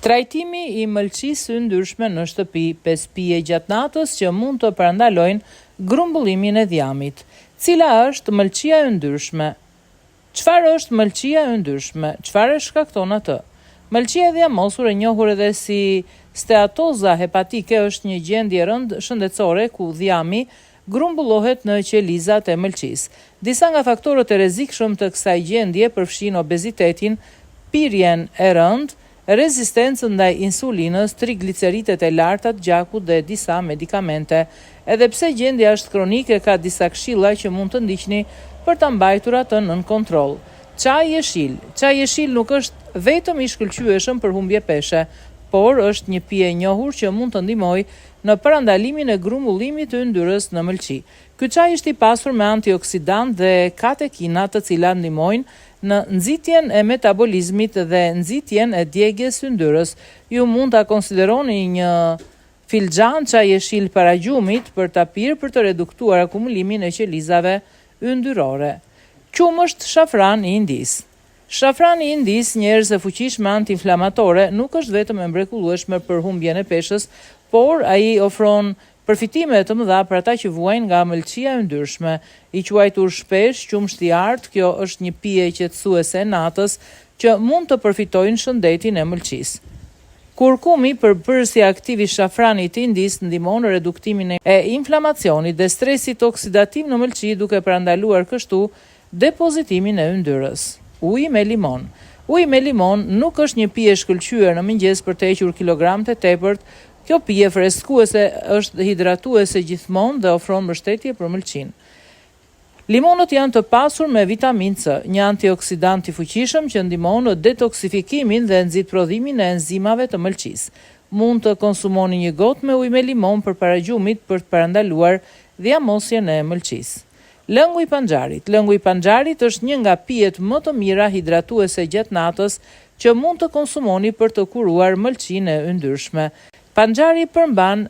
Trajtimi i mëlçisë së ndryshme në shtëpi, 5 pije gjatë natës që mund të parandalojnë grumbullimin e dhjamit. Cila është mëlçia e ndryshme? Çfarë është mëlçia e ndryshme? Çfarë shkakton atë? Mëlçia e dhjamosur, e njohur edhe si steatoza hepatike, është një gjendje e rëndë shëndetësore ku dhjami grumbullohet në qelizat e mëlçisë. Disa nga faktorët e rrezikshëm të kësaj gjendje përfshin obezitetin, pirjen e rëndë, rezistencën ndaj insulinës, trigliceritet e larta të gjakut dhe disa medikamente. Edhe pse gjendja është kronike, ka disa këshilla që mund të ndiqni për ta mbajtur atë nën kontroll. Çaji jeshil. Çaji jeshil nuk është vetëm i shkëlqyeshëm për humbje peshe, por është një pije e njohur që mund të ndihmojë në parandalimin e grumbullimit të yndyrës në mëlçi. Ky çaj është i pasur me antioksidant dhe katekina, të cilat ndihmojnë në nxitjen e metabolizmit dhe nxitjen e djegjes së yndyrës. Ju mund ta konsideroni një filxhan çaj jeshil para gjumit për ta pirë për të reduktuar akumulimin e qelizave yndyrore. Qumësht shafran i Indis. Shafrani i Indis, një erëz e fuqishme antiinflamatore, nuk është vetëm e mrekullueshme për humbjen e peshës, por ai ofron përfitime të mëdha për ata që vuajnë nga mëlçia e ndryshme. I quajtur shpesh qumshti i artë, kjo është një pije qetësuese e natës që mund të përfitojnë shëndetin e mëlçisë. Kurkumi, përbërësi aktiv i shafranit të Indis, ndihmon në reduktimin e inflamacionit dhe stresit oksidativ në mëlçi, duke parandaluar kështu depozitimin e yndyrës. Uji me limon. Uji me limon nuk është një pije shkëlqyer në mëngjes për të hequr kilogramët e tepërt. Kjo pije freskuese është hidratuese gjithmonë dhe ofron mbështetje për mëlçin. Limonët janë të pasur me vitaminë C, një antioksidant i fuqishëm që ndihmon në detoksifikimin dhe nxit prodhimin e enzimave të mëlçisë. Mund të konsumoni një gotë me ujë me limon përpara gjumit për të parandaluar dhjamosjen e mëlçisë. Lëngu i panxharit. Lëngu i panxharit është një nga pijet më të mira hidratuese gjatë natës që mund të konsumoni për të kuruar mëlçinë e yndyrshme. Panxhari përmban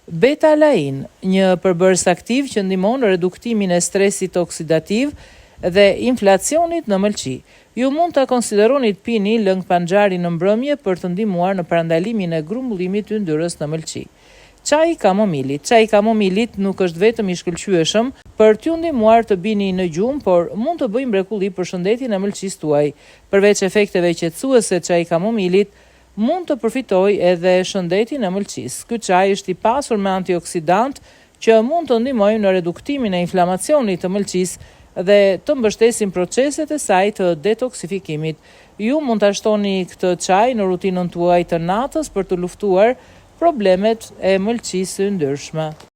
beta-alain, një përbërës aktiv që ndihmon në reduktimin e stresit oksidativ dhe inflacionit në mëlçi. Ju mund ta konsideroni të pini lëng panxhari në mbrëmje për të ndihmuar në parandalimin e grumbullimit të yndyrës në mëlçi. Çaji i kamomilit. Çaji i kamomilit nuk është vetëm i shkëlqyeshëm për t'ju ndihmuar të bini në gjumë, por mund të bëjë mrekulli për shëndetin e mëlçisë tuaj. Përveç efekteve qetësuese, çaji i kamomilit mund të përfitojë edhe shëndetin e mëlçisë. Ky çaj është i pasur me antioksidant që mund të ndihmojnë në reduktimin e inflamacionit të mëlçisë dhe të mbështesin proceset e saj të detoksifikimit. Ju mund ta shtoni këtë çaj në rutinën tuaj të natës për të luftuar problemet e mëlçisë së ndryshme.